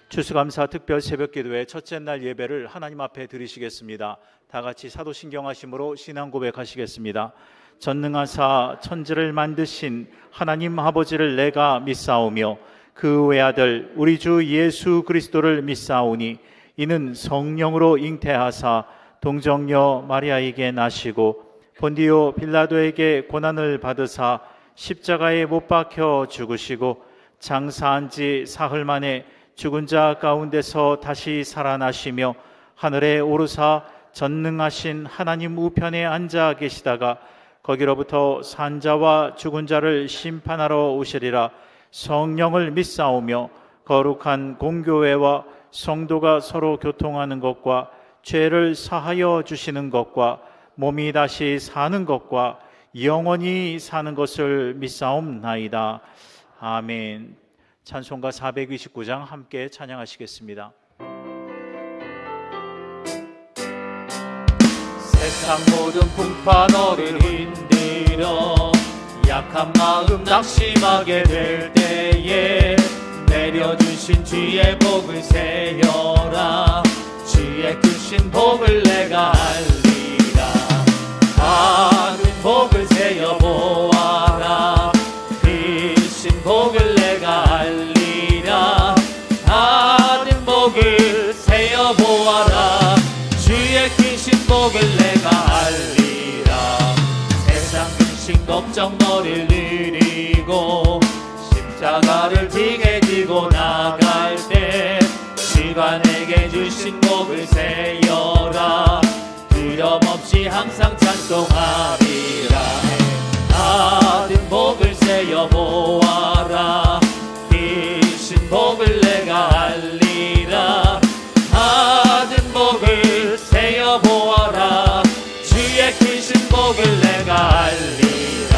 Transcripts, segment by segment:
추수감사 특별 새벽기도회 첫째 날 예배를 하나님 앞에 드리시겠습니다. 다 같이 사도신경하심으로 신앙 고백하시겠습니다. 전능하사 천지를 만드신 하나님 아버지를 내가 믿사오며 그 외아들 우리 주 예수 그리스도를 믿사오니 이는 성령으로 잉태하사 동정녀 마리아에게 나시고 본디오 빌라도에게 고난을 받으사 십자가에 못 박혀 죽으시고 장사한 지 사흘 만에 죽은 자 가운데서 다시 살아나시며 하늘에 오르사 전능하신 하나님 우편에 앉아 계시다가 거기로부터 산 자와 죽은 자를 심판하러 오시리라. 성령을 믿사오며 거룩한 공교회와 성도가 서로 교통하는 것과 죄를 사하여 주시는 것과 몸이 다시 사는 것과 영원히 사는 것을 믿사옵나이다. 아멘. 찬송가 429장 함께 찬양하시겠습니다. 세상 모든 풍파 너를 흔들어 약한 마음 낙심하게 될 때에 내려주신 주의 복을 세어라. 주의 크신 복을 내가 알리라. 하늘 복을 세어 보아라. 크신 복을 내가 알리라. 하늘 복을 세어 보아라. 주의 크신 복을 내가 알리라. 세상 근심 걱정 너를 누리고 십자가를 등에 지고 나갈 때 주가 내게 주신 복을 세어라. 두려움없이 항상 찬송하리라. 받은 복을 세어 보아라. 크신 복을 내가 알리라. 받은 복을 세어 보아라. 주의 크신 복을 내가 알리라.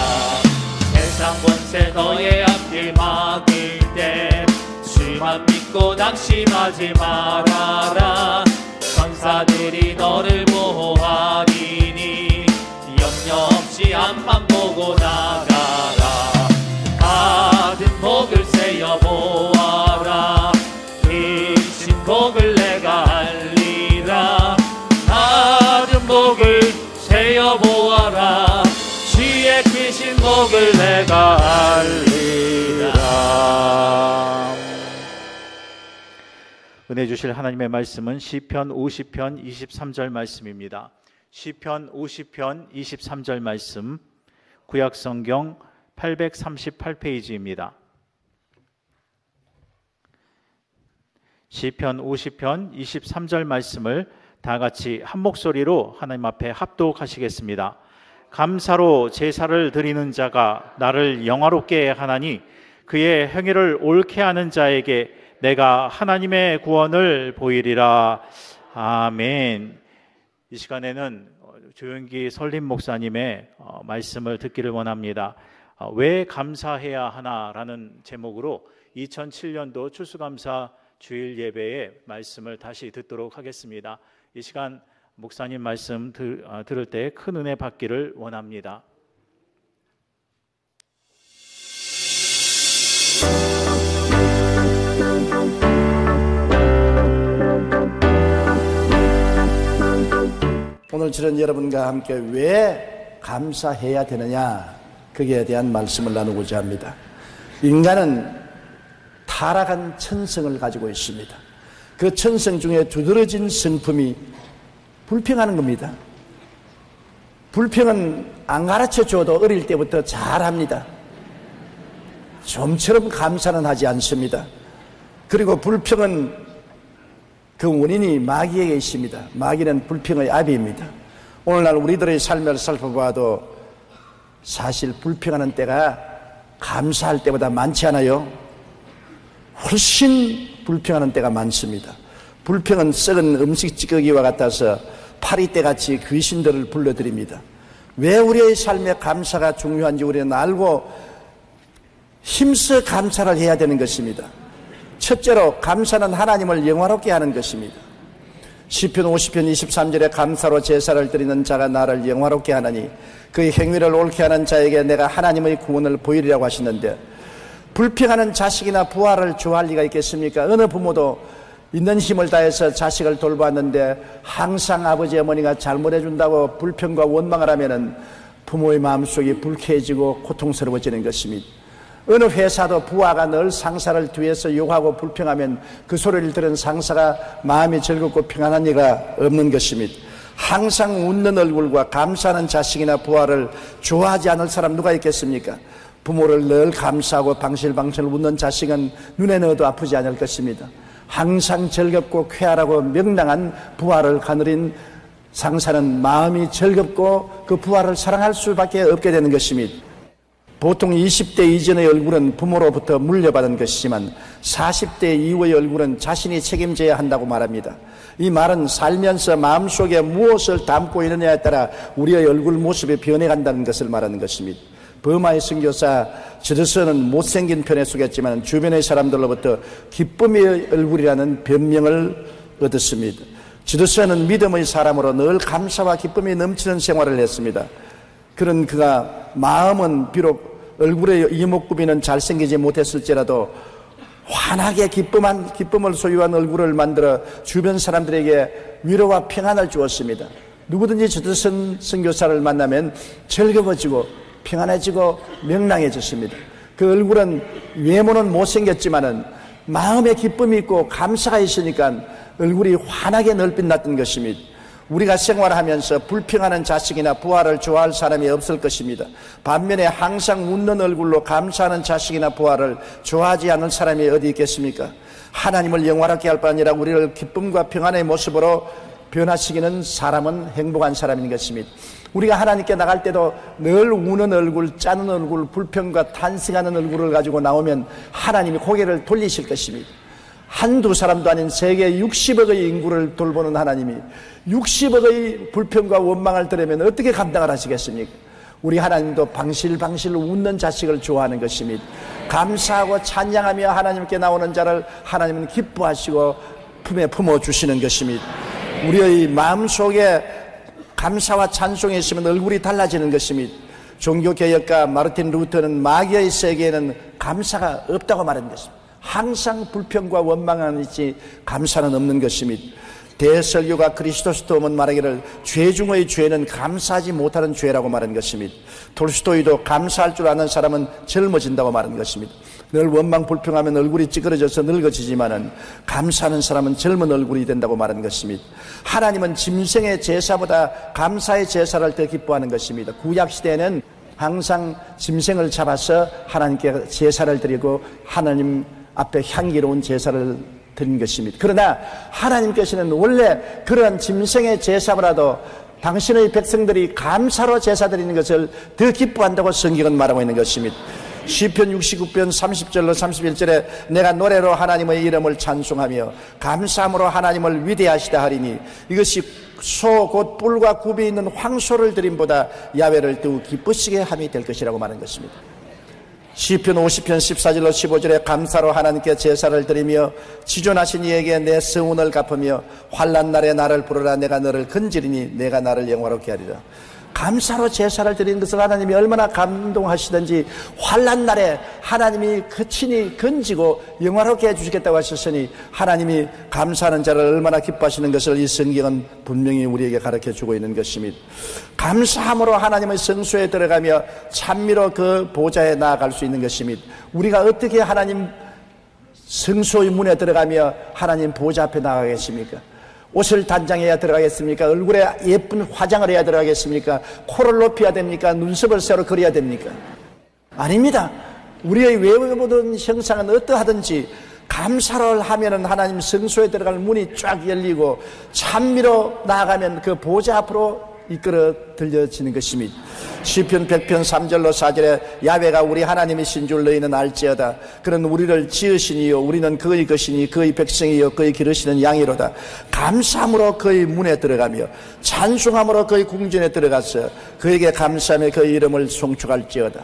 세상 권세 너의 앞길 막을 때 주만 믿고 낙심하지 말아라. 천사들이 너를 보호하리니 염려 없이 앞만 보고 나가라. 받은 복을 세어 보아라. 크신 복을 내가 알리라. 받은 복을 세어 보아라. 주의 크신 복을 내가 알리라. 은혜 주실 하나님의 말씀은 시편 50편 23절 말씀입니다. 시편 50편 23절 말씀, 구약성경 838페이지입니다. 시편 50편 23절 말씀을 다 같이 한 목소리로 하나님 앞에 합독하시겠습니다. 감사로 제사를 드리는 자가 나를 영화롭게 하나니 그의 행위를 옳게 하는 자에게 내가 하나님의 구원을 보이리라. 아멘. 이 시간에는 조영기 설림 목사님의 말씀을 듣기를 원합니다. 왜 감사해야 하나라는 제목으로 2007년도 추수감사 주일 예배의 말씀을 다시 듣도록 하겠습니다. 이 시간 목사님 말씀 들을 때 큰 은혜 받기를 원합니다. 오늘 저는 여러분과 함께 왜 감사해야 되느냐, 거기에 대한 말씀을 나누고자 합니다. 인간은 타락한 천성을 가지고 있습니다. 그 천성 중에 두드러진 성품이 불평하는 겁니다. 불평은 안 가르쳐줘도 어릴 때부터 잘합니다. 좀처럼 감사는 하지 않습니다. 그리고 불평은 그 원인이 마귀에게 있습니다. 마귀는 불평의 아비입니다. 오늘날 우리들의 삶을 살펴봐도 사실 불평하는 때가 감사할 때보다 많지 않아요? 훨씬 불평하는 때가 많습니다. 불평은 썩은 음식 찌꺼기와 같아서 파리떼같이 귀신들을 불러들입니다. 왜 우리의 삶에 감사가 중요한지 우리는 알고 힘써 감사를 해야 되는 것입니다. 첫째로 감사는 하나님을 영화롭게 하는 것입니다. 시편 50편 23절에 감사로 제사를 드리는 자가 나를 영화롭게 하나니 그의 행위를 옳게 하는 자에게 내가 하나님의 구원을 보이리라고 하시는데, 불평하는 자식이나 부하를 좋아할 리가 있겠습니까? 어느 부모도 있는 힘을 다해서 자식을 돌보았는데 항상 아버지 어머니가 잘못해준다고 불평과 원망을 하면은 부모의 마음속이 불쾌해지고 고통스러워지는 것입니다. 어느 회사도 부하가 늘 상사를 뒤에서 욕하고 불평하면 그 소리를 들은 상사가 마음이 즐겁고 평안한 리가 없는 것입니다. 항상 웃는 얼굴과 감사하는 자식이나 부하를 좋아하지 않을 사람 누가 있겠습니까? 부모를 늘 감사하고 방실방실 웃는 자식은 눈에 넣어도 아프지 않을 것입니다. 항상 즐겁고 쾌활하고 명랑한 부하를 거느린 상사는 마음이 즐겁고 그 부하를 사랑할 수밖에 없게 되는 것입니다. 보통 20대 이전의 얼굴은 부모로부터 물려받은 것이지만 40대 이후의 얼굴은 자신이 책임져야 한다고 말합니다. 이 말은 살면서 마음속에 무엇을 담고 있느냐에 따라 우리의 얼굴 모습이 변해간다는 것을 말하는 것입니다. 버마의 선교사 저드슨은 못생긴 편에 속했지만 주변의 사람들로부터 기쁨의 얼굴이라는 별명을 얻었습니다. 저드슨은 믿음의 사람으로 늘 감사와 기쁨이 넘치는 생활을 했습니다. 그런 그가 마음은 비록 얼굴의 이목구비는 잘생기지 못했을지라도 환하게 기쁨을 소유한 얼굴을 만들어 주변 사람들에게 위로와 평안을 주었습니다. 누구든지 저드슨 선교사를 만나면 즐거워지고 평안해지고 명랑해졌습니다. 그 얼굴은 외모는 못생겼지만은 마음에 기쁨이 있고 감사가 있으니까 얼굴이 환하게 넓빛났던 것입니다. 우리가 생활하면서 불평하는 자식이나 부하를 좋아할 사람이 없을 것입니다. 반면에 항상 웃는 얼굴로 감사하는 자식이나 부하를 좋아하지 않는 사람이 어디 있겠습니까? 하나님을 영화롭게 할 뿐 아니라 우리를 기쁨과 평안의 모습으로 변화시키는 사람은 행복한 사람인 것입니다. 우리가 하나님께 나갈 때도 늘 우는 얼굴, 짜는 얼굴, 불평과 탄식하는 얼굴을 가지고 나오면 하나님이 고개를 돌리실 것입니다. 한두 사람도 아닌 세계 60억의 인구를 돌보는 하나님이 60억의 불평과 원망을 들으면 어떻게 감당을 하시겠습니까? 우리 하나님도 방실방실 웃는 자식을 좋아하는 것입니다. 감사하고 찬양하며 하나님께 나오는 자를 하나님은 기뻐하시고 품에 품어주시는 것입니다. 우리의 마음속에 감사와 찬송이 있으면 얼굴이 달라지는 것입니다. 종교개혁가 마르틴 루터는 마귀의 세계에는 감사가 없다고 말한 것입니다. 항상 불평과 원망은 있지 감사는 없는 것입니다. 대설교가 그리스도스톰은 말하기를 죄 중의 죄는 감사하지 못하는 죄라고 말한 것입니다. 톨스토이도 감사할 줄 아는 사람은 젊어진다고 말한 것입니다. 늘 원망 불평하면 얼굴이 찌그러져서 늙어지지만은 감사하는 사람은 젊은 얼굴이 된다고 말한 것입니다. 하나님은 짐승의 제사보다 감사의 제사를 더 기뻐하는 것입니다. 구약 시대에는 항상 짐승을 잡아서 하나님께 제사를 드리고 하나님 앞에 향기로운 제사를 드린 것입니다. 그러나 하나님께서는 원래 그런 짐승의 제사보다도 당신의 백성들이 감사로 제사 드리는 것을 더 기뻐한다고 성경은 말하고 있는 것입니다. 시편 69편 30절로 31절에 내가 노래로 하나님의 이름을 찬송하며 감사함으로 하나님을 위대하시다 하리니 이것이 소 곧 뿔과 굽이 있는 황소를 드림보다 야훼를 더욱 기쁘시게 함이 될 것이라고 말한 것입니다. 시편 50편 14절로 15절에 감사로 하나님께 제사를 드리며 지존하신 이에게 내 성운을 갚으며 환난 날에 나를 부르라 내가 너를 건지리니 내가 나를 영화롭게 하리라. 감사로 제사를 드리는 것을 하나님이 얼마나 감동하시든지 환난 날에 하나님이 그 친히 건지고 영화롭게 해주시겠다고 하셨으니 하나님이 감사하는 자를 얼마나 기뻐하시는 것을 이 성경은 분명히 우리에게 가르쳐주고 있는 것입니다. 감사함으로 하나님의 성소에 들어가며 찬미로 그 보좌에 나아갈 수 있는 것입니다. 우리가 어떻게 하나님 성소의 문에 들어가며 하나님 보좌 앞에 나가겠습니까? 옷을 단장해야 들어가겠습니까? 얼굴에 예쁜 화장을 해야 들어가겠습니까? 코를 높여야 됩니까? 눈썹을 새로 그려야 됩니까? 아닙니다. 우리의 외모든 형상은 어떠하든지 감사를 하면은 하나님 성소에 들어갈 문이 쫙 열리고 찬미로 나아가면 그 보좌 앞으로 이끌어 들려지는 것입니다. 시편 100편 3절로 4절에 야훼가 우리 하나님이신 줄 너희는 알지어다. 그는 우리를 지으시니요 우리는 그의 것이니 그의 백성이요 그의 기르시는 양이로다. 감사함으로 그의 문에 들어가며 찬송함으로 그의 궁전에 들어가서 그에게 감사하며 그의 이름을 송축할지어다.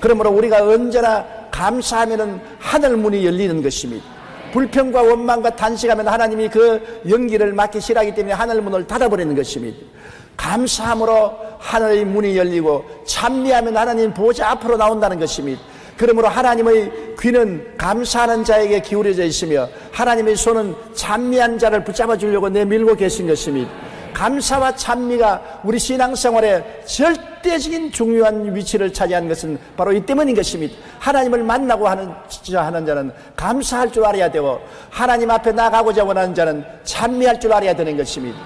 그러므로 우리가 언제나 감사하면은 하늘 문이 열리는 것입니다. 불평과 원망과 탄식하면 하나님이 그 연기를 막기 싫어하기 때문에 하늘 문을 닫아버리는 것입니다. 감사함으로 하늘의 문이 열리고 찬미하면 하나님 보좌 앞으로 나온다는 것입니다. 그러므로 하나님의 귀는 감사하는 자에게 기울여져 있으며 하나님의 손은 찬미한 자를 붙잡아 주려고 내밀고 계신 것입니다. 감사와 찬미가 우리 신앙생활에 절대적인 중요한 위치를 차지하는 것은 바로 이 때문인 것입니다. 하나님을 만나고 하는 자는 감사할 줄 알아야 되고, 하나님 앞에 나가고자 원하는 자는 찬미할 줄 알아야 되는 것입니다.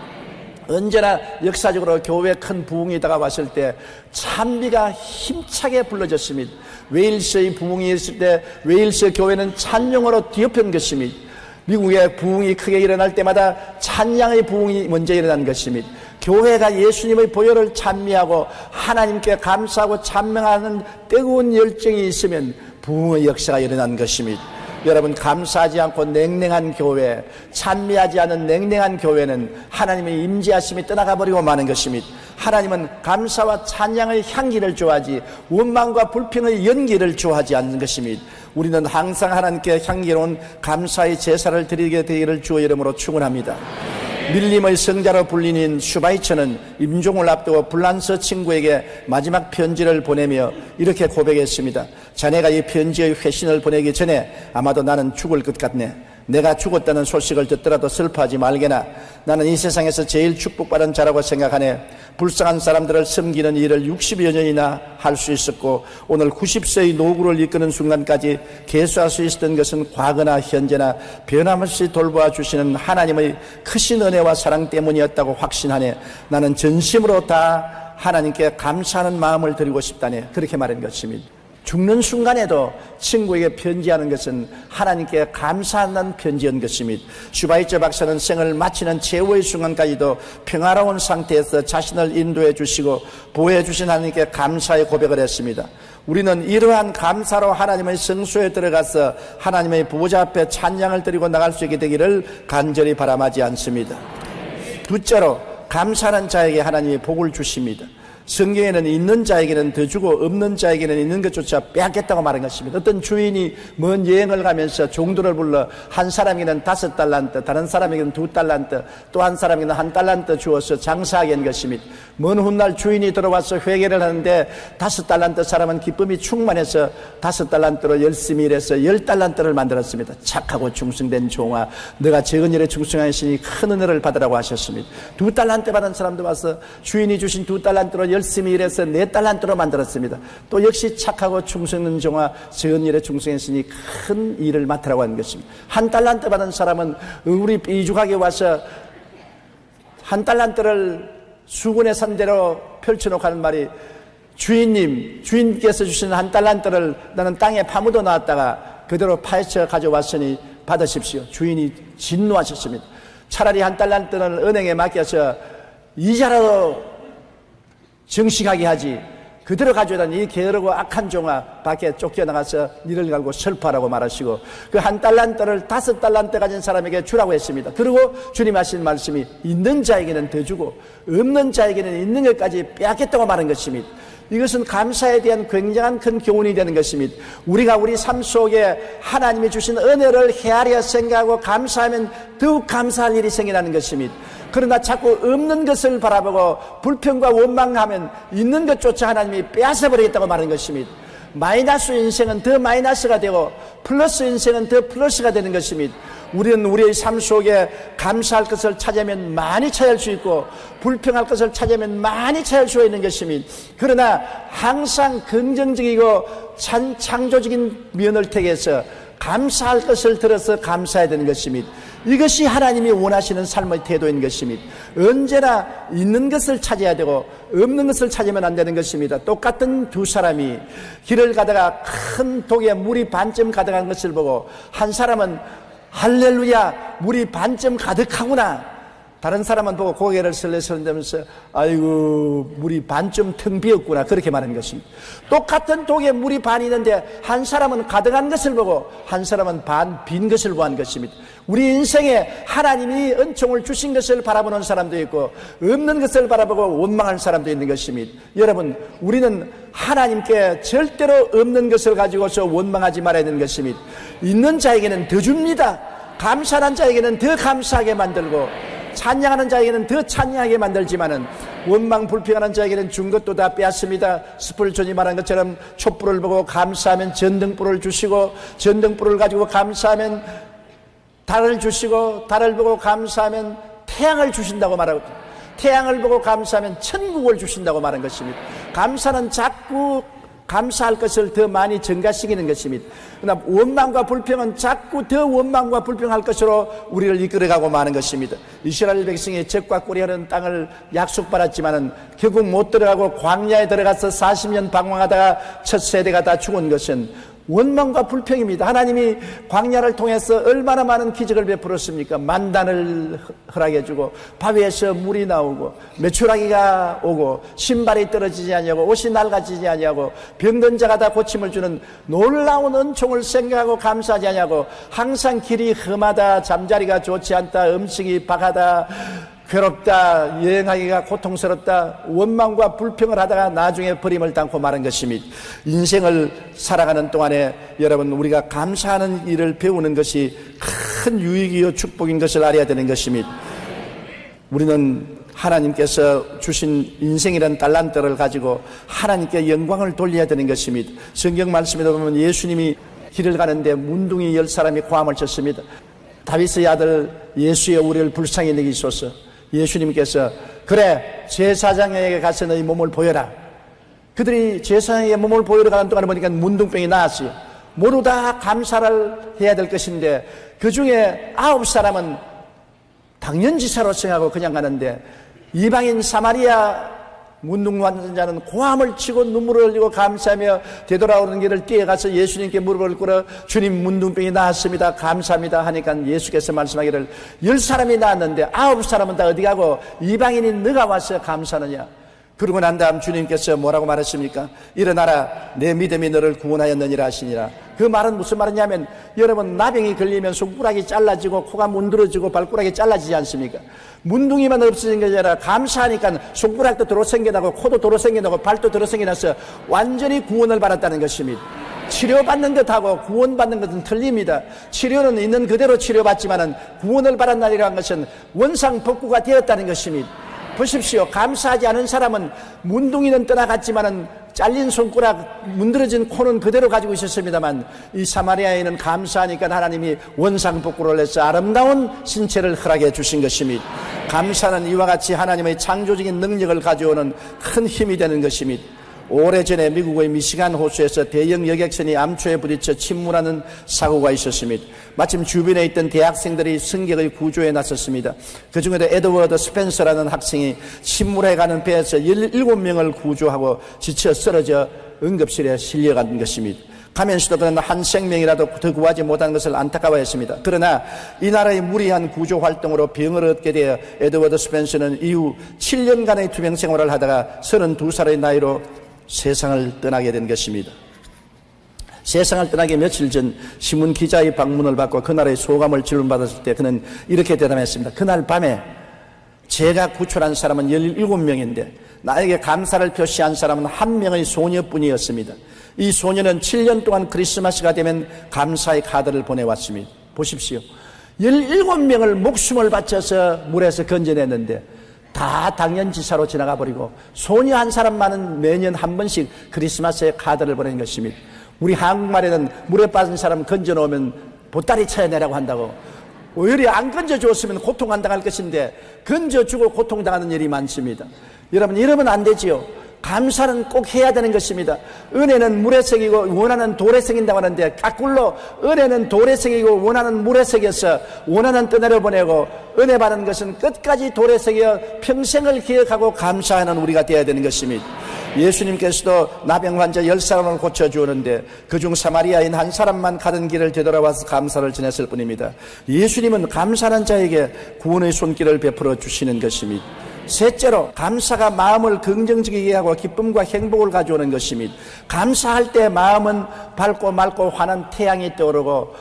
언제나 역사적으로 교회에 큰 부흥이 다가왔을 때 찬미가 힘차게 불러졌습니다. 웨일스의 부흥이 있을 때 웨일스 교회는 찬양으로 뒤엎은 것입니다. 미국의 부흥이 크게 일어날 때마다 찬양의 부흥이 먼저 일어난 것입니다. 교회가 예수님의 보혈을 찬미하고 하나님께 감사하고 찬명하는 뜨거운 열정이 있으면 부흥의 역사가 일어난 것입니다. 여러분, 감사하지 않고 냉랭한 교회, 찬미하지 않은 냉랭한 교회는 하나님의 임재하심이 떠나가 버리고 마는 것입니다. 하나님은 감사와 찬양의 향기를 좋아하지 원망과 불평의 연기를 좋아하지 않는 것입니다. 우리는 항상 하나님께 향기로운 감사의 제사를 드리게 되기를 주의 이름으로 축원합니다. 밀림의 성자로 불리는 슈바이처는 임종을 앞두고 불란서 친구에게 마지막 편지를 보내며 이렇게 고백했습니다. 자네가 이 편지의 회신을 보내기 전에 아마도 나는 죽을 것 같네. 내가 죽었다는 소식을 듣더라도 슬퍼하지 말게나. 나는 이 세상에서 제일 축복받은 자라고 생각하네. 불쌍한 사람들을 섬기는 일을 60여 년이나 할 수 있었고 오늘 90세의 노후를 이끄는 순간까지 계수할 수 있었던 것은 과거나 현재나 변함없이 돌보아 주시는 하나님의 크신 은혜와 사랑 때문이었다고 확신하네. 나는 전심으로 다 하나님께 감사하는 마음을 드리고 싶다네. 그렇게 말한 것입니다. 죽는 순간에도 친구에게 편지하는 것은 하나님께 감사하는 편지인 것입니다. 슈바이처 박사는 생을 마치는 최후의 순간까지도 평화로운 상태에서 자신을 인도해 주시고 보호해 주신 하나님께 감사의 고백을 했습니다. 우리는 이러한 감사로 하나님의 성소에 들어가서 하나님의 보좌 앞에 찬양을 드리고 나갈 수 있게 되기를 간절히 바람하지 않습니다. 둘째로, 감사하는 자에게 하나님이 복을 주십니다. 성경에는 있는 자에게는 더 주고 없는 자에게는 있는 것조차 빼앗겠다고 말한 것입니다. 어떤 주인이 먼 여행을 가면서 종들을 불러 한 사람에게는 5달란트, 다른 사람에게는 2달란트, 또 한 사람에게는 1달란트 주어서 장사하게 한 것입니다. 먼 훗날 주인이 들어와서 회개를 하는데 5달란트 사람은 기쁨이 충만해서 5달란트로 열심히 일해서 10달란트를 만들었습니다. 착하고 충성된 종아, 너가 적은 일에 충성하시니 큰 은혜를 받으라고 하셨습니다. 2달란트 받은 사람도 와서 주인이 주신 2달란트로 열심히 일해서 4달란트로 만들었습니다. 또 역시 착하고 충성된 종아, 적은 일에 충성했으니 큰 일을 맡으라고 하는 것입니다. 1달란트 받은 사람은 우리 이주가게 와서 1달란트를 수군의 산대로 펼쳐놓고 하는 말이, 주인님, 주인께서 주신 1달란트를 나는 땅에 파묻어 놨다가 그대로 파헤쳐 가져왔으니 받으십시오. 주인이 진노하셨습니다. 차라리 1달란트는 은행에 맡겨서 이자라도 정식하게 하지, 그대로 가져다니 이 게으르고 악한 종아, 밖에 쫓겨나가서 니를 갈고 슬퍼하라고 말하시고 그 1달란트를 5달란트 가진 사람에게 주라고 했습니다. 그리고 주님 하신 말씀이 있는 자에게는 더 주고 없는 자에게는 있는 것까지 빼앗겠다고 말한 것입니다. 이것은 감사에 대한 굉장한 큰 교훈이 되는 것입니다. 우리가 우리 삶 속에 하나님이 주신 은혜를 헤아려 생각하고 감사하면 더욱 감사할 일이 생겨나는 것입니다. 그러나 자꾸 없는 것을 바라보고 불평과 원망하면 있는 것조차 하나님이 빼앗아버리겠다고 말하는 것입니다. 마이너스 인생은 더 마이너스가 되고 플러스 인생은 더 플러스가 되는 것입니다. 우리는 우리의 삶 속에 감사할 것을 찾으면 많이 찾을 수 있고 불평할 것을 찾으면 많이 찾을 수 있는 것입니다. 그러나 항상 긍정적이고 창조적인 면을 택해서 감사할 것을 들어서 감사해야 되는 것입니다. 이것이 하나님이 원하시는 삶의 태도인 것입니다. 언제나 있는 것을 찾아야 되고 없는 것을 찾으면 안 되는 것입니다. 똑같은 두 사람이 길을 가다가 큰 독에 물이 반쯤 가득한 것을 보고 한 사람은 할렐루야, 물이 반쯤 가득하구나. 다른 사람은 보고 고개를 설레설레면서 아이고 물이 반쯤 텅 비었구나, 그렇게 말하는 것입니다. 똑같은 독에 물이 반 있는데 한 사람은 가득한 것을 보고 한 사람은 반 빈 것을 보는 것입니다. 우리 인생에 하나님이 은총을 주신 것을 바라보는 사람도 있고 없는 것을 바라보고 원망하는 사람도 있는 것입니다. 여러분, 우리는 하나님께 절대로 없는 것을 가지고서 원망하지 말아야 되는 것입니다. 있는 자에게는 더 줍니다. 감사한 자에게는 더 감사하게 만들고 찬양하는 자에게는 더 찬양하게 만들지만은 원망 불평하는 자에게는 준 것도 다 빼앗습니다. 스펄전이 말한 것처럼 촛불을 보고 감사하면 전등불을 주시고, 전등불을 가지고 감사하면 달을 주시고, 달을 보고 감사하면 태양을 주신다고 말하고, 태양을 보고 감사하면 천국을 주신다고 말한 것입니다. 감사는 자꾸 감사할 것을 더 많이 증가시키는 것입니다. 그러나 원망과 불평은 자꾸 더 원망과 불평할 것으로 우리를 이끌어가고 마는 것입니다. 이스라엘 백성이 적과 꿀이하는 땅을 약속받았지만은 결국 못 들어가고 광야에 들어가서 40년 방황하다가 첫 세대가 다 죽은 것은 원망과 불평입니다. 하나님이 광야를 통해서 얼마나 많은 기적을 베풀었습니까? 만단을 허락해주고, 바위에서 물이 나오고, 메추라기가 오고, 신발이 떨어지지 아니하고, 옷이 낡아지지 아니하고, 병든 자가 다 고침을 주는 놀라운 은총을 생각하고 감사하지 아니하고, 항상 길이 험하다, 잠자리가 좋지 않다, 음식이 박하다, 괴롭다, 여행하기가 고통스럽다, 원망과 불평을 하다가 나중에 버림을 당고 마는 것입니다. 인생을 살아가는 동안에 여러분, 우리가 감사하는 일을 배우는 것이 큰 유익이요 축복인 것을 알아야 되는 것입니다. 우리는 하나님께서 주신 인생이라는 달란트를 가지고 하나님께 영광을 돌려야 되는 것입니다. 성경 말씀에 보면 예수님이 길을 가는데 문둥이 10사람이 고함을 쳤습니다. 다윗의 아들 예수의 우리를 불쌍히 여기소서. 예수님께서 그래, 제사장에게 가서 너희 몸을 보여라. 그들이 제사장에게 몸을 보여러 가는 동안에 보니까 문둥병이 나았어요. 모두 다 감사를 해야 될 것인데 그 중에 9사람은 당연지사로 생각하고 그냥 가는데, 이방인 사마리아 문둥 환자는 고함을 치고 눈물을 흘리고 감사하며 되돌아오는 길을 뛰어가서 예수님께 무릎을 꿇어 주님, 문둥병이 나았습니다, 감사합니다 하니까 예수께서 말씀하기를 10사람이 나았는데 9사람은 다 어디 가고 이방인이 너가 와서 감사하느냐. 그러고 난 다음 주님께서 뭐라고 말했습니까? 일어나라, 내 믿음이 너를 구원하였느니라 하시니라. 그 말은 무슨 말이냐면, 여러분, 나병이 걸리면 손가락이 잘라지고 코가 문드러지고 발가락이 잘라지지 않습니까? 문둥이만 없어진 게 아니라 감사하니까 손가락도 도로 생겨나고 코도 도로 생겨나고 발도 도로 생겨나서 완전히 구원을 받았다는 것입니다. 치료받는 것하고 구원받는 것은 틀립니다. 치료는 있는 그대로 치료받지만은 구원을 받았나이라는 것은 원상복구가 되었다는 것입니다. 보십시오. 감사하지 않은 사람은 문둥이는 떠나갔지만은 잘린 손가락, 문드러진 코는 그대로 가지고 있었습니다만, 이 사마리아인은 감사하니까 하나님이 원상복구를 해서 아름다운 신체를 허락해 주신 것입니다. 감사는 이와 같이 하나님의 창조적인 능력을 가져오는 큰 힘이 되는 것입니다. 오래전에 미국의 미시간 호수에서 대형 여객선이 암초에 부딪혀 침몰하는 사고가 있었습니다. 마침 주변에 있던 대학생들이 승객의 구조에 나섰습니다. 그 중에도 에드워드 스펜서라는 학생이 침몰해가는 배에서 17명을 구조하고 지쳐 쓰러져 응급실에 실려간 것입니다. 가면서도 그는 한 생명이라도 더 구하지 못한 것을 안타까워했습니다. 그러나 이 나라의 무리한 구조 활동으로 병을 얻게 되어 에드워드 스펜서는 이후 7년간의 투병 생활을 하다가 32살의 나이로 세상을 떠나게 된 것입니다. 세상을 떠나기 며칠 전 신문 기자의 방문을 받고 그날의 소감을 질문받았을 때 그는 이렇게 대답했습니다. 그날 밤에 제가 구출한 사람은 17명인데 나에게 감사를 표시한 사람은 1명의 소녀뿐이었습니다. 이 소녀는 7년 동안 크리스마스가 되면 감사의 카드를 보내왔습니다. 보십시오. 17명을 목숨을 바쳐서 물에서 건져냈는데 다 당연지사로 지나가 버리고 소녀 한 사람만은 매년 한 번씩 크리스마스에 카드를 보내는 것입니다. 우리 한국말에는 물에 빠진 사람 건져놓으면 보따리 쳐내라고 한다고. 오히려 안 건져주었으면 고통 안 당할 것인데 건져주고 고통당하는 일이 많습니다. 여러분, 이러면 안 되지요. 감사는 꼭 해야 되는 것입니다. 은혜는 물에 새기고 원하는 돌에 새긴다고 하는데 거꾸로 은혜는 돌에 새기고 원하는 물에 새겨서 원하는 떠내려 보내고, 은혜 받는 것은 끝까지 돌에 새겨 평생을 기억하고 감사하는 우리가 되어야 되는 것입니다. 예수님께서도 나병 환자 10사람을 고쳐주었는데 그중 사마리아인 한 사람만 가던 길을 되돌아와서 감사를 전했을 뿐입니다. 예수님은 감사하는 자에게 구원의 손길을 베풀어 주시는 것입니다. 셋째로, 감사가 마음을 긍정적이게 하고 기쁨과 행복을 가져오는 것입니다. 감사할 때 마음은 밝고 맑고 환한 태양이 떠오르고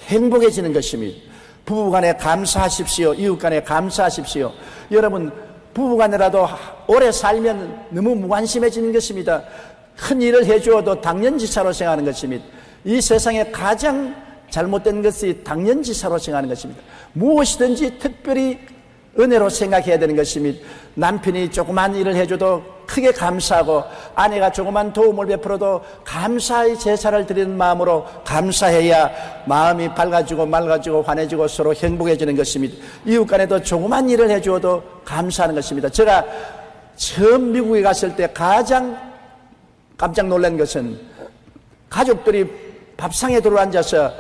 행복해지는 것입니다. 부부간에 감사하십시오. 이웃간에 감사하십시오. 여러분, 부부간에라도 오래 살면 너무 무관심해지는 것입니다. 큰 일을 해주어도 당연지사로 생각하는 것입니다. 이 세상에 가장 잘못된 것이 당연지사로 생각하는 것입니다. 무엇이든지 특별히 은혜로 생각해야 되는 것입니다. 남편이 조그만 일을 해줘도 크게 감사하고, 아내가 조그만 도움을 베풀어도 감사의 제사를 드리는 마음으로 감사해야 마음이 밝아지고 맑아지고 환해지고 서로 행복해지는 것입니다. 이웃 간에도 조그만 일을 해주어도 감사하는 것입니다. 제가 처음 미국에 갔을 때 가장 깜짝 놀란 것은, 가족들이 밥상에 들어앉아서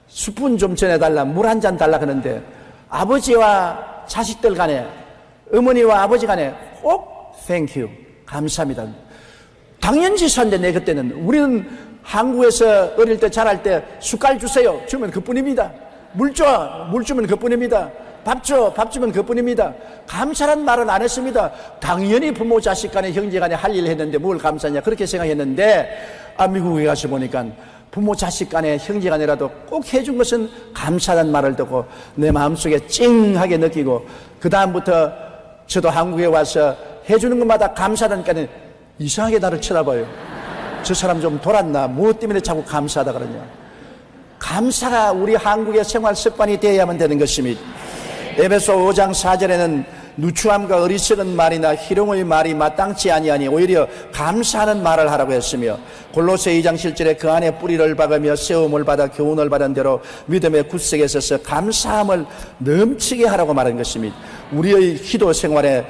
스푼 좀 전해달라, 물 한 잔 달라 그러는데, 아버지와 자식들 간에, 어머니와 아버지 간에 꼭 thank you, 감사합니다. 당연지사인데, 내 그때는. 우리는 한국에서 어릴 때 자랄 때 숟갈 주세요 주면 그뿐입니다. 물 줘, 물 주면 그뿐입니다. 밥 줘, 밥 주면 그뿐입니다. 감사란 말은 안 했습니다. 당연히 부모 자식 간에 형제 간에 할 일을 했는데 뭘 감사하냐 그렇게 생각했는데, 미국에 가서 보니까 부모 자식 간에 형제 간에라도 꼭 해준 것은 감사하다는 말을 듣고 내 마음속에 찡하게 느끼고, 그 다음부터 저도 한국에 와서 해주는 것마다 감사하다니까 이상하게 나를 쳐다봐요. 저 사람 좀 돌았나? 무엇 때문에 자꾸 감사하다 그러냐? 감사가 우리 한국의 생활 습관이 되어야만 되는 것입니다. 에베소 5장 4절에는 누추함과 어리석은 말이나 희롱의 말이 마땅치 아니하니 오히려 감사하는 말을 하라고 했으며, 골로새 2장 7절에 그 안에 뿌리를 박으며 세움을 받아 교훈을 받은 대로 믿음의 굳세게 서서 감사함을 넘치게 하라고 말한 것입니다. 우리의 기도 생활에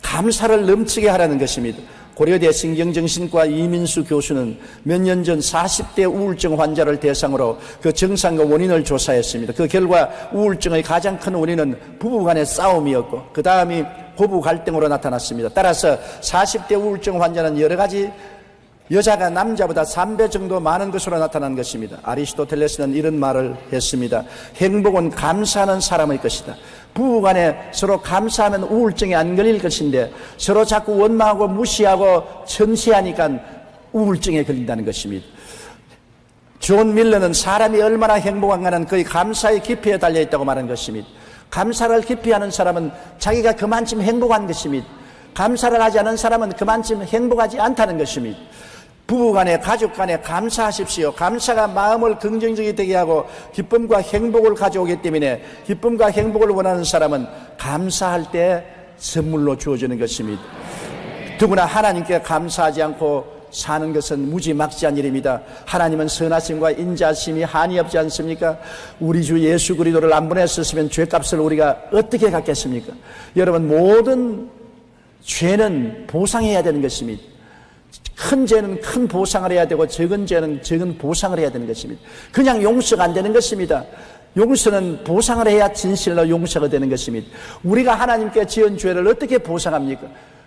감사를 넘치게 하라는 것입니다. 고려대 신경정신과 이민수 교수는 몇 년 전 40대 우울증 환자를 대상으로 그 증상과 원인을 조사했습니다. 그 결과 우울증의 가장 큰 원인은 부부간의 싸움이었고, 그 다음이 고부 갈등으로 나타났습니다. 따라서 40대 우울증 환자는 여러 가지 여자가 남자보다 3배 정도 많은 것으로 나타난 것입니다. 아리스토텔레스는 이런 말을 했습니다. 행복은 감사하는 사람의 것이다. 부부간에 서로 감사하면 우울증에 안 걸릴 것인데, 서로 자꾸 원망하고 무시하고 천시하니까 우울증에 걸린다는 것입니다. 존 밀러는 사람이 얼마나 행복한가는 그의 감사의 깊이에 달려있다고 말한 것입니다. 감사를 깊이 하는 사람은 자기가 그만큼 행복한 것입니다. 감사를 하지 않은 사람은 그만큼 행복하지 않다는 것입니다. 부부간에 가족간에 감사하십시오. 감사가 마음을 긍정적이 되게 하고 기쁨과 행복을 가져오기 때문에, 기쁨과 행복을 원하는 사람은 감사할 때 선물로 주어지는 것입니다. 더구나 하나님께 감사하지 않고 사는 것은 무지막지한 일입니다. 하나님은 선하심과 인자심이 한이 없지 않습니까? 우리 주 예수 그리스도를 안 보냈었으면 죄값을 우리가 어떻게 갚겠습니까? 여러분, 모든 죄는 보상해야 되는 것입니다. 큰 죄는 큰 보상을 해야 되고 적은 죄는 적은 보상을 해야 되는 것입니다. 그냥 용서가 안 되는 것입니다. 용서는 보상을 해야 진실로 용서가 되는 것입니다. 우리가 하나님께 지은 죄를 어떻게 보상합니까?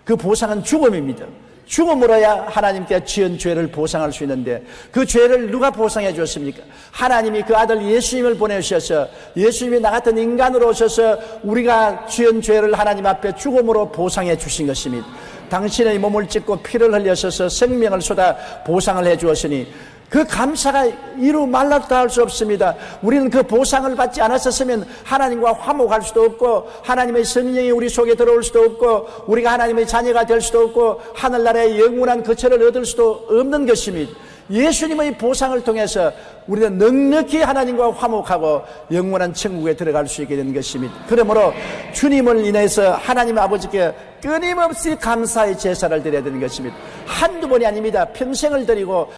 그 보상은 죽음입니다. 죽음으로야 하나님께 지은 죄를 보상할 수 있는데, 그 죄를 누가 보상해 주었습니까? 하나님이 그 아들 예수님을 보내주셔서, 예수님이 나 같은 인간으로 오셔서 우리가 지은 죄를 하나님 앞에 죽음으로 보상해 주신 것입니다. 당신의 몸을 찢고 피를 흘려서서 생명을 쏟아 보상을 해 주었으니 그 감사가 이루 말로 다 할 수 없습니다. 우리는 그 보상을 받지 않았었으면 하나님과 화목할 수도 없고, 하나님의 성령이 우리 속에 들어올 수도 없고, 우리가 하나님의 자녀가 될 수도 없고, 하늘나라의 영원한 거처를 얻을 수도 없는 것입니다. 예수님의 보상을 통해서 우리는 넉넉히 하나님과 화목하고 영원한 천국에 들어갈 수 있게 되는 것입니다. 그러므로 주님을 인해서 하나님 아버지께 끊임없이 감사의 제사를 드려야 되는 것입니다. 한두 번이 아닙니다. 평생을 드리고,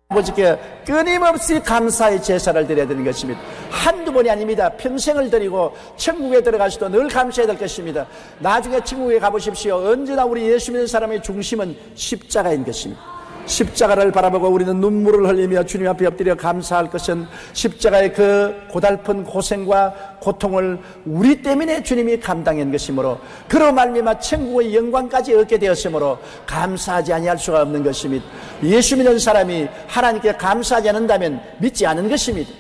아버지께 끊임없이 감사의 제사를 드려야 되는 것입니다. 한두 번이 아닙니다. 평생을 드리고 천국에 들어가시도 늘 감사해야 될 것입니다. 나중에 천국에 가보십시오. 언제나 우리 예수 믿는 사람의 중심은 십자가인 것입니다. 십자가를 바라보고 우리는 눈물을 흘리며 주님 앞에 엎드려 감사할 것은 십자가의 그 고달픈 고생과 고통을 우리 때문에 주님이 감당한 것이므로, 그로 말미암아 천국의 영광까지 얻게 되었으므로 감사하지 아니할 수가 없는 것입니다. 예수 믿는 사람이 하나님께 감사하지 않는다면 믿지 않은 것입니다.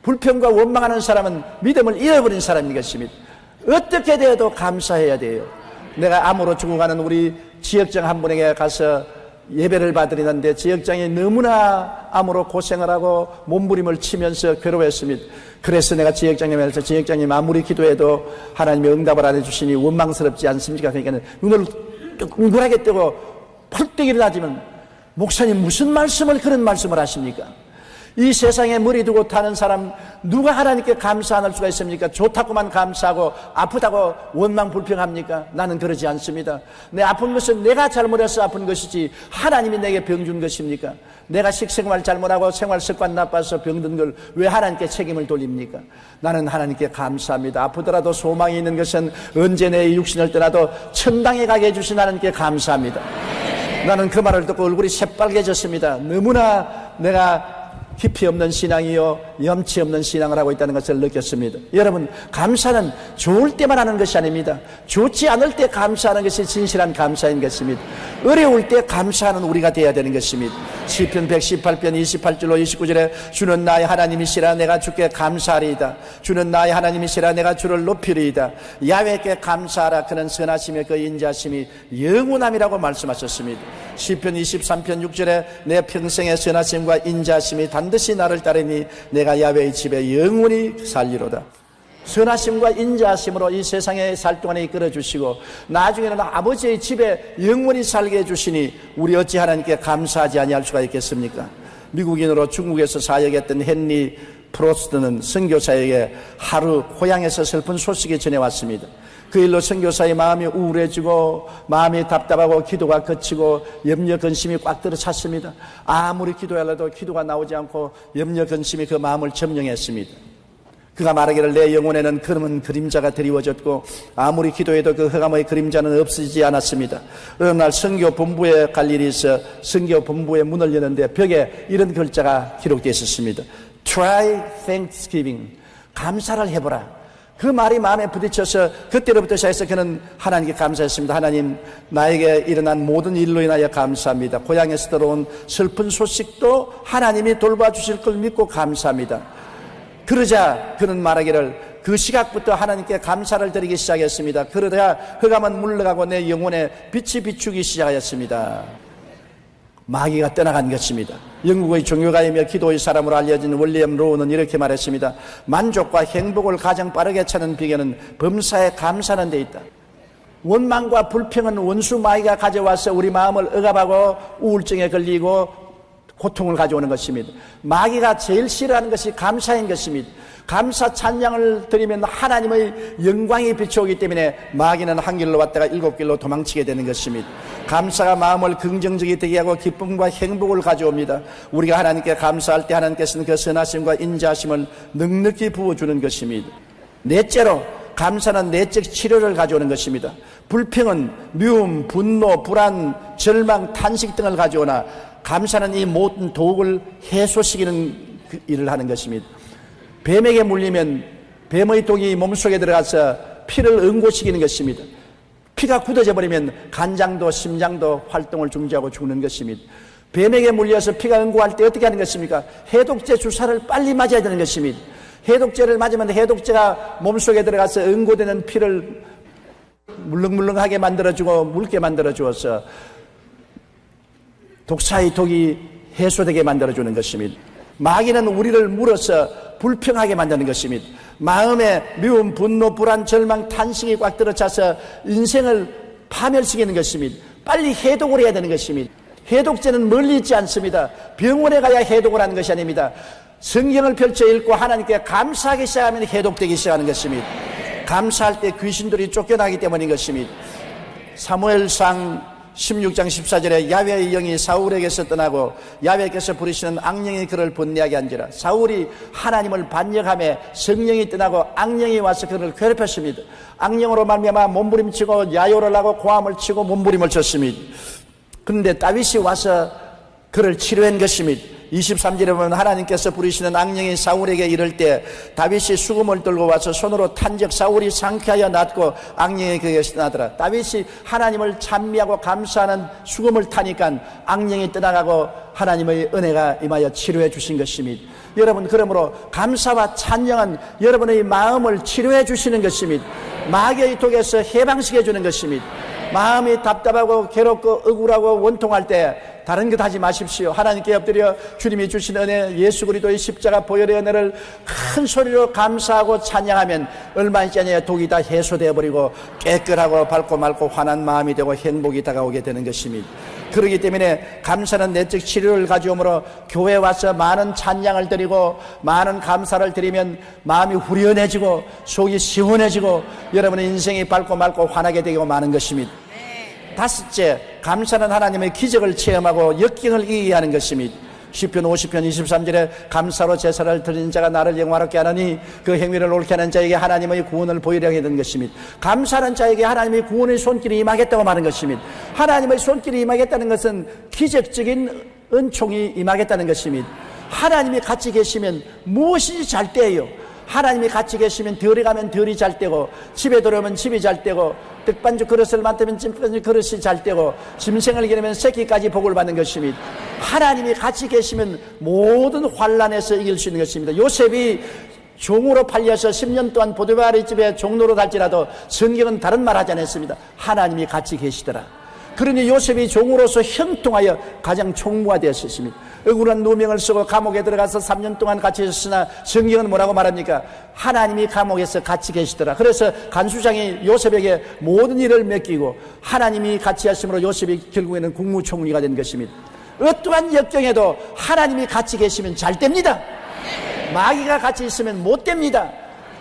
불평과 원망하는 사람은 믿음을 잃어버린 사람인 것입니다. 어떻게 되어도 감사해야 돼요. 내가 암으로 죽어가는 우리 지역장 한 분에게 가서 예배를 받으려는데 지역장이 너무나 암으로 고생을 하고 몸부림을 치면서 괴로워했습니다. 그래서 내가 지역장님한테, 지역장님 아무리 기도해도 하나님이 응답을 안 해주시니 원망스럽지 않습니까? 그러니까 눈을 둥그랗게 뜨고 펄떡 일어나지만 목사님 무슨 말씀을 그런 말씀을 하십니까? 이 세상에 머리 두고 타는 사람 누가 하나님께 감사 안 할 수가 있습니까? 좋다고만 감사하고 아프다고 원망 불평합니까? 나는 그러지 않습니다. 내 아픈 것은 내가 잘못해서 아픈 것이지 하나님이 내게 병 준 것입니까? 내가 식생활 잘못하고 생활 습관 나빠서 병든 걸 왜 하나님께 책임을 돌립니까? 나는 하나님께 감사합니다. 아프더라도 소망이 있는 것은 언제 내 육신을 떠나도 천당에 가게 해주신 하나님께 감사합니다. 나는 그 말을 듣고 얼굴이 새빨개졌습니다. 너무나 내가 깊이 없는 신앙이요 염치 없는 신앙을 하고 있다는 것을 느꼈습니다. 여러분, 감사는 좋을 때만 하는 것이 아닙니다. 좋지 않을 때 감사하는 것이 진실한 감사인 것입니다. 어려울 때 감사하는 우리가 되어야 되는 것입니다. 시편 118편 28절로 29절에 주는 나의 하나님이시라 내가 주께 감사하리이다. 주는 나의 하나님이시라 내가 주를 높이리이다. 야훼께 감사하라. 그는 선하심에 그 인자심이 영원함이라고 말씀하셨습니다. 시편 23편 6절에 내 평생의 선하심과 인자심이 반드시 나를 따르니 내가 야훼의 집에 영원히 살리로다. 선하심과 인자하심으로 이 세상에 살 동안에 이끌어주시고 나중에는 아버지의 집에 영원히 살게 해주시니 우리 어찌 하나님께 감사하지 아니할 수가 있겠습니까? 미국인으로 중국에서 사역했던 헨리 프로스트는 선교사에게 하루 고향에서 슬픈 소식이 전해왔습니다. 그 일로 선교사의 마음이 우울해지고 마음이 답답하고 기도가 거치고 염려 근심이 꽉 들어찼습니다. 아무리 기도하려도 기도가 나오지 않고 염려 근심이 그 마음을 점령했습니다. 그가 말하기를 내 영혼에는 검은 그림자가 드리워졌고 아무리 기도해도 그 흑암의 그림자는 없어지지 않았습니다. 어느 날 선교 본부에 갈 일이 있어 선교 본부의 문을 여는데 벽에 이런 글자가 기록되어 있었습니다. Try Thanksgiving. 감사를 해보라. 그 말이 마음에 부딪혀서 그때로부터 시작해서 그는 하나님께 감사했습니다. 하나님, 나에게 일어난 모든 일로 인하여 감사합니다. 고향에서 들어온 슬픈 소식도 하나님이 돌봐주실 걸 믿고 감사합니다. 그러자 그는 말하기를 그 시각부터 하나님께 감사를 드리기 시작했습니다. 그러자 흑암은 물러가고 내 영혼에 빛이 비추기 시작하였습니다. 마귀가 떠나간 것입니다. 영국의 종교가이며 기도의 사람으로 알려진 윌리엄 로우는 이렇게 말했습니다. 만족과 행복을 가장 빠르게 찾는 비결은 범사에 감사하는 데 있다. 원망과 불평은 원수 마귀가 가져와서 우리 마음을 억압하고 우울증에 걸리고 고통을 가져오는 것입니다. 마귀가 제일 싫어하는 것이 감사인 것입니다. 감사 찬양을 드리면 하나님의 영광이 비춰오기 때문에 마귀는 한 길로 왔다가 7길로 도망치게 되는 것입니다. 감사가 마음을 긍정적이 되게 하고 기쁨과 행복을 가져옵니다. 우리가 하나님께 감사할 때 하나님께서는 그 선하심과 인자하심을 넉넉히 부어주는 것입니다. 넷째로 감사는 내적 치료를 가져오는 것입니다. 불평은 미움, 분노, 불안, 절망, 탄식 등을 가져오나 감사는 이 모든 독을 해소시키는 일을 하는 것입니다. 뱀에게 물리면 뱀의 독이 몸속에 들어가서 피를 응고시키는 것입니다. 피가 굳어져 버리면 간장도 심장도 활동을 중지하고 죽는 것입니다. 뱀에게 물려서 피가 응고할 때 어떻게 하는 것입니까? 해독제 주사를 빨리 맞아야 되는 것입니다. 해독제를 맞으면 해독제가 몸속에 들어가서 응고되는 피를 물렁물렁하게 만들어주고 묽게 만들어주어서 독사의 독이 해소되게 만들어주는 것입니다. 마귀는 우리를 물어서 불평하게 만드는 것입니다. 마음에 미움, 분노, 불안, 절망, 탄식이 꽉 들어차서 인생을 파멸시키는 것입니다. 빨리 해독을 해야 되는 것입니다. 해독제는 멀리 있지 않습니다. 병원에 가야 해독을 하는 것이 아닙니다. 성경을 펼쳐 읽고 하나님께 감사하기 시작하면 해독되기 시작하는 것입니다. 감사할 때 귀신들이 쫓겨나기 때문인 것입니다. 사무엘상 16장 14절에 야훼의 영이 사울에게서 떠나고 야훼께서 부르시는 악령이 그를 번뇌하게 한지라. 사울이 하나님을 반역하며 성령이 떠나고 악령이 와서 그를 괴롭혔습니다. 악령으로 말미암아 몸부림치고 야요를 하고 고함을 치고 몸부림을 쳤습니다. 그런데 다윗이 와서 그를 치료한 것입니다. 23절에 보면 하나님께서 부르시는 악령이 사울에게 이를 때 다윗이 수금을 들고 와서 손으로 탄적 사울이 상쾌하여 낫고 악령이 그에게 떠나더라. 다윗이 하나님을 찬미하고 감사하는 수금을 타니까 악령이 떠나가고 하나님의 은혜가 임하여 치료해 주신 것입니다. 여러분, 그러므로 감사와 찬양은 여러분의 마음을 치료해 주시는 것입니다. 마귀의 독에서 해방시켜 주는 것입니다. 마음이 답답하고 괴롭고 억울하고 원통할 때 다른 것 하지 마십시오. 하나님께 엎드려 주님이 주신 은혜, 예수 그리스도의 십자가 보혈의 은혜를 큰 소리로 감사하고 찬양하면 얼마 있지 않냐 독이 다 해소되어 버리고 깨끗하고 밝고 맑고 환한 마음이 되고 행복이 다가오게 되는 것입니다. 그렇기 때문에 감사는 내적 치료를 가져오므로 교회에 와서 많은 찬양을 드리고 많은 감사를 드리면 마음이 후련해지고 속이 시원해지고 여러분의 인생이 밝고 맑고 환하게 되고 마는 것입니다. 다섯째, 감사는 하나님의 기적을 체험하고 역경을 이기게 하는 것입니다. 시편 50편 23절에 감사로 제사를 드리는 자가 나를 영화롭게 하느니 그 행위를 옳게 하는 자에게 하나님의 구원을 보이려 하는 것입니다. 감사하는 자에게 하나님의 구원의 손길이 임하겠다고 말하는 것입니다. 하나님의 손길이 임하겠다는 것은 기적적인 은총이 임하겠다는 것입니다. 하나님이 같이 계시면 무엇이든지 잘 되어요. 하나님이 같이 계시면 덜이 가면 덜이 잘 되고, 집에 들어오면 집이 잘 되고, 떡반죽 그릇을 맡으면 떡반죽 그릇이 잘 되고, 짐승을 기르면 새끼까지 복을 받는 것입니다. 하나님이 같이 계시면 모든 환난에서 이길 수 있는 것입니다. 요셉이 종으로 팔려서 10년 동안 보디바르 집에 종로로 갈지라도 성경은 다른 말 하지 않았습니다. 하나님이 같이 계시더라. 그러니 요셉이 종으로서 형통하여 가장 총무가 되었습니다. 억울한 누명을 쓰고 감옥에 들어가서 3년 동안 같이 있었으나 성경은 뭐라고 말합니까? 하나님이 감옥에서 같이 계시더라. 그래서 간수장이 요셉에게 모든 일을 맡기고 하나님이 같이 하심으로 요셉이 결국에는 국무총리가 된 것입니다. 어떠한 역경에도 하나님이 같이 계시면 잘 됩니다. 마귀가 같이 있으면 못 됩니다.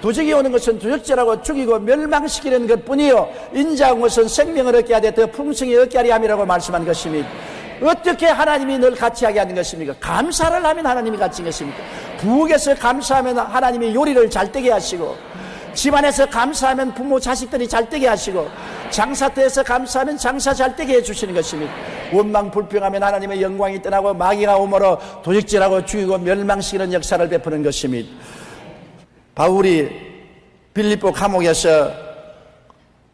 도적이 오는 것은 도적질하고 죽이고 멸망시키는 것뿐이요 인자한 것은 생명을 얻게 하되 더 풍성히 얻게 하리 함이라고 말씀한 것입니다. 어떻게 하나님이 늘 같이 하게 하는 것입니까? 감사를 하면 하나님이 같이 하겠습니까? 부엌에서 감사하면 하나님이 요리를 잘 되게 하시고, 집안에서 감사하면 부모 자식들이 잘 되게 하시고, 장사터에서 감사하면 장사 잘 되게 해주시는 것입니다. 원망 불평하면 하나님의 영광이 떠나고 마귀가 오므로 도적질하고 죽이고 멸망시키는 역사를 베푸는 것입니다. 바울이 빌립보 감옥에서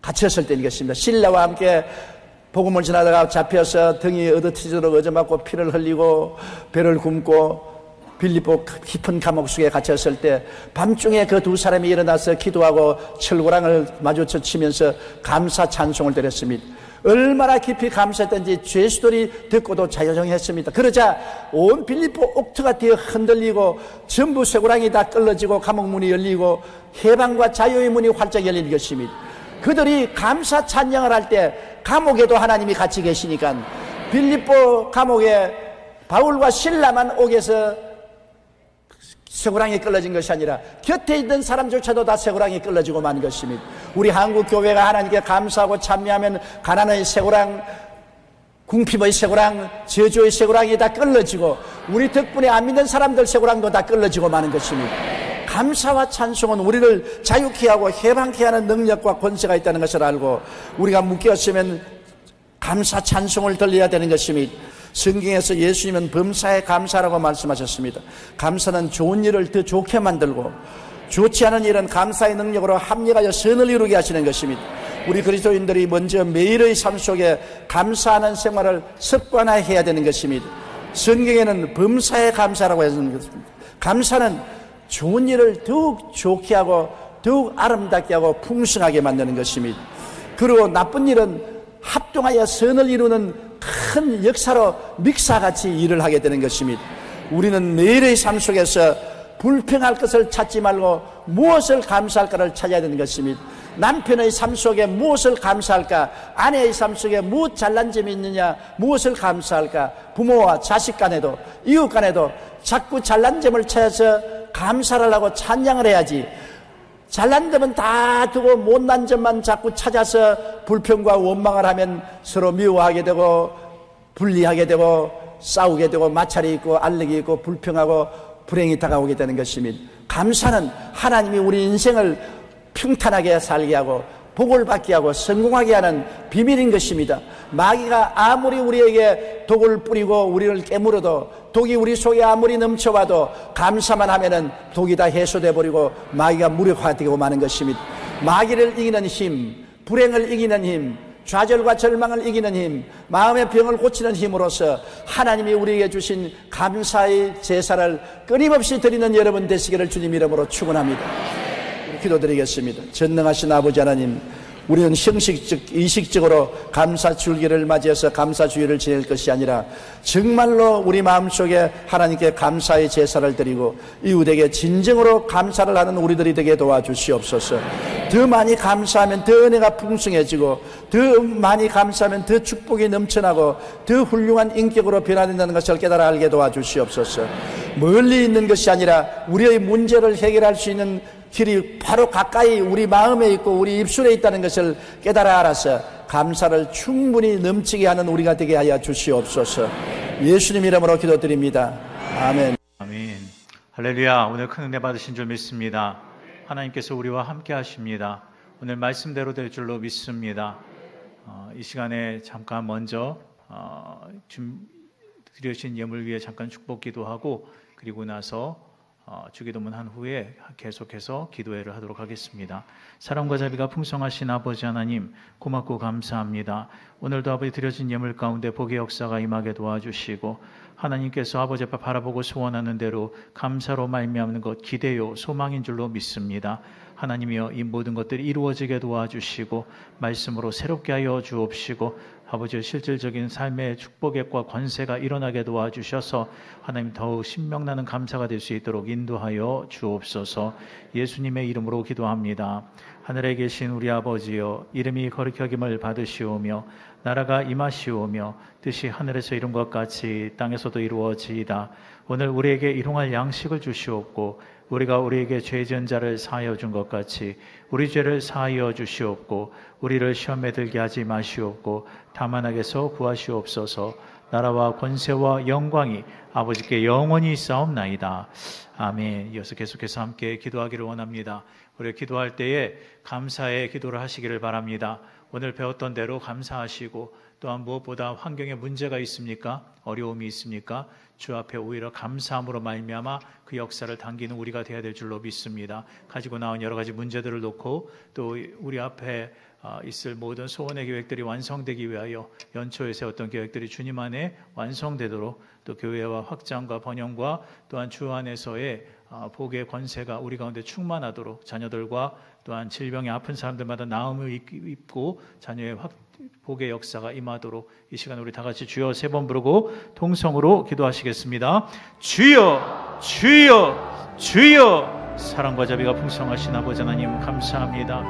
갇혔을 때인 것입니다. 신라와 함께 복음을 전하다가 잡혀서 등이 얻어트지도록 얻어맞고 피를 흘리고 배를 굶고 빌립보 깊은 감옥 속에 갇혔을 때 밤중에 그 두 사람이 일어나서 기도하고 철고랑을 마주쳐 치면서 감사 찬송을 드렸습니다. 얼마나 깊이 감사했던지 죄수들이 듣고도 자유정했습니다. 그러자 온 빌립보 옥토가 되어 흔들리고 전부 쇠고랑이 다 끌어지고 감옥문이 열리고 해방과 자유의 문이 활짝 열리는 것입니다. 그들이 감사 찬양을 할 때 감옥에도 하나님이 같이 계시니까 빌립보 감옥에 바울과 실라만 옥에서 쇠고랑이 끌어진 것이 아니라 곁에 있던 사람조차도 다 쇠고랑이 끌어지고 만 것입니다. 우리 한국 교회가 하나님께 감사하고 찬미하면 가난의 쇠고랑, 궁핍의 쇠고랑, 저주의 쇠고랑이 다 끌어지고 우리 덕분에 안 믿는 사람들 쇠고랑도 다 끌어지고 마는 것입니다. 감사와 찬송은 우리를 자유케 하고 해방케 하는 능력과 권세가 있다는 것을 알고 우리가 묶였으면 감사 찬송을 들려야 되는 것입니다. 성경에서 예수님은 범사에 감사라고 말씀하셨습니다. 감사는 좋은 일을 더 좋게 만들고 좋지 않은 일은 감사의 능력으로 합력하여 선을 이루게 하시는 것입니다. 우리 그리스도인들이 먼저 매일의 삶 속에 감사하는 생활을 습관화해야 되는 것입니다. 성경에는 범사에 감사라고 하는 것입니다. 감사는 좋은 일을 더욱 좋게 하고 더욱 아름답게 하고 풍성하게 만드는 것입니다. 그리고 나쁜 일은 합동하여 선을 이루는 큰 역사로 믹사같이 일을 하게 되는 것입니다. 우리는 매일의 삶 속에서 불평할 것을 찾지 말고 무엇을 감사할까를 찾아야 되는 것입니다. 남편의 삶 속에 무엇을 감사할까? 아내의 삶 속에 무엇 잘난 점이 있느냐? 무엇을 감사할까? 부모와 자식 간에도 이웃 간에도 자꾸 잘난 점을 찾아서 감사를 하고 찬양을 해야지, 잘난 점은 다 두고 못난 점만 자꾸 찾아서 불평과 원망을 하면 서로 미워하게 되고 분리하게 되고 싸우게 되고 마찰이 있고 알력이 있고 불평하고 불행이 다가오게 되는 것입니다. 감사는 하나님이 우리 인생을 평탄하게 살게 하고 복을 받게 하고 성공하게 하는 비밀인 것입니다. 마귀가 아무리 우리에게 독을 뿌리고 우리를 깨물어도, 독이 우리 속에 아무리 넘쳐와도 감사만 하면은 독이 다 해소돼 버리고 마귀가 무력화되고 마는 것입니다. 마귀를 이기는 힘, 불행을 이기는 힘, 좌절과 절망을 이기는 힘, 마음의 병을 고치는 힘으로서 하나님이 우리에게 주신 감사의 제사를 끊임없이 드리는 여러분 되시기를 주님 이름으로 축원합니다. 기도드리겠습니다. 전능하신 아버지 하나님, 우리는 형식적, 의식적으로 감사 줄기를 맞이해서 감사 주일을 지낼 것이 아니라 정말로 우리 마음속에 하나님께 감사의 제사를 드리고 이웃에게 진정으로 감사를 하는 우리들이 되게 도와주시옵소서. 더 많이 감사하면 더 은혜가 풍성해지고 더 많이 감사하면 더 축복이 넘쳐나고 더 훌륭한 인격으로 변화된다는 것을 깨달아 알게 도와주시옵소서. 멀리 있는 것이 아니라 우리의 문제를 해결할 수 있는 길이 바로 가까이 우리 마음에 있고 우리 입술에 있다는 것을 깨달아 알아서 감사를 충분히 넘치게 하는 우리가 되게 하여 주시옵소서. 예수님 이름으로 기도드립니다. 아멘. 아멘. 할렐루야. 오늘 큰 은혜 받으신 줄 믿습니다. 하나님께서 우리와 함께 하십니다. 오늘 말씀대로 될 줄로 믿습니다. 이 시간에 잠깐 먼저 드려진 예물 위에 잠깐 축복 기도하고 그리고 나서 주기도문 한 후에 계속해서 기도회를 하도록 하겠습니다. 사랑과 자비가 풍성하신 아버지 하나님 고맙고 감사합니다. 오늘도 아버지 드려진 예물 가운데 복의 역사가 임하게 도와주시고 하나님께서 아버지 앞에 바라보고 소원하는 대로 감사로 말미암는 것 기대요 소망인 줄로 믿습니다. 하나님이여 이 모든 것들이 이루어지게 도와주시고 말씀으로 새롭게 하여 주옵시고 아버지의 실질적인 삶의 축복과 권세가 일어나게 도와주셔서 하나님 더욱 신명나는 감사가 될 수 있도록 인도하여 주옵소서. 예수님의 이름으로 기도합니다. 하늘에 계신 우리 아버지여 이름이 거룩히 여김을 받으시오며 나라가 임하시오며 뜻이 하늘에서 이룬 것 같이 땅에서도 이루어지이다. 오늘 우리에게 일용할 양식을 주시옵고 우리가 우리에게 죄 지은 자를 사하여 준 것 같이 우리 죄를 사하여 주시옵고 우리를 시험에 들게 하지 마시옵고 다만 악에서 구하시옵소서. 나라와 권세와 영광이 아버지께 영원히 있사옵나이다. 아멘. 이어서 계속해서 함께 기도하기를 원합니다. 우리가 기도할 때에 감사의 기도를 하시기를 바랍니다. 오늘 배웠던 대로 감사하시고 또한 무엇보다 환경에 문제가 있습니까? 어려움이 있습니까? 주 앞에 오히려 감사함으로 말미암아 그 역사를 당기는 우리가 되어야 될 줄로 믿습니다. 가지고 나온 여러 가지 문제들을 놓고 또 우리 앞에 있을 모든 소원의 계획들이 완성되기 위하여 연초에 세웠던 계획들이 주님 안에 완성되도록 또 교회와 확장과 번영과 또한 주 안에서의 복의 권세가 우리 가운데 충만하도록 자녀들과 또한 질병에 아픈 사람들마다 나음을 입고 자녀의 복의 역사가 임하도록 이 시간 우리 다 같이 주여 3번 부르고 통성으로 기도하시겠습니다. 주여 주여 주여. 사랑과 자비가 풍성하신 아버지 하나님 감사합니다.